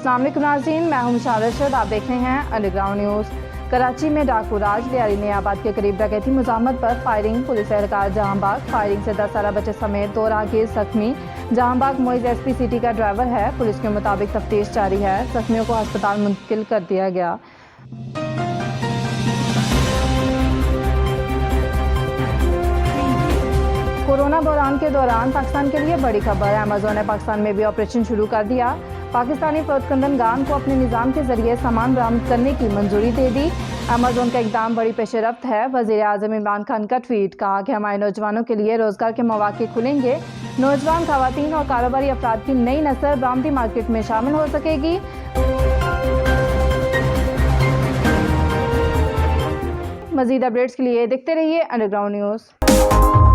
अस्सलाम वालेकुम नाज़रीन, मैं हूं मुशार रशीद। आप देख रहे हैं अंडरग्राउंड न्यूज़। कराची में डाकू राज लियारी नयाबाद के करीब डकैती मुज़ाहमत पर फायरिंग, पुलिस एहलकार जहांबाग। फायरिंग से 10 साल बच्चे समेत 2 राहगीर जख्मी। जहांबाग मोइज SP सिटी का ड्राइवर है। पुलिस के मुताबिक तफ्तीश जारी है। जख्मियों को अस्पताल मुंतकिल कर दिया गया। कोरोना बहरान के दौरान पाकिस्तान के लिए बड़ी खबर। अमेज़न ने पाकिस्तान में भी ऑपरेशन शुरू कर दिया। पाकिस्तानी फौजकंदनगान को अपने निज़ाम के जरिए सामान बरामद करने की मंजूरी दे दी। अमेज़न का इकदाम बड़ी पेशरफ्त है। वज़ीर-ए-आज़म इमरान खान का ट्वीट, कहा कि हमारे नौजवानों के लिए रोजगार के मौके खुलेंगे। नौजवान खवातीन और कारोबारी अफराद की नई नस्ल बरामदी मार्केट में शामिल हो सकेगी। मज़ीद अपडेट्स के लिए देखते रहिए अंडरग्राउंड न्यूज़।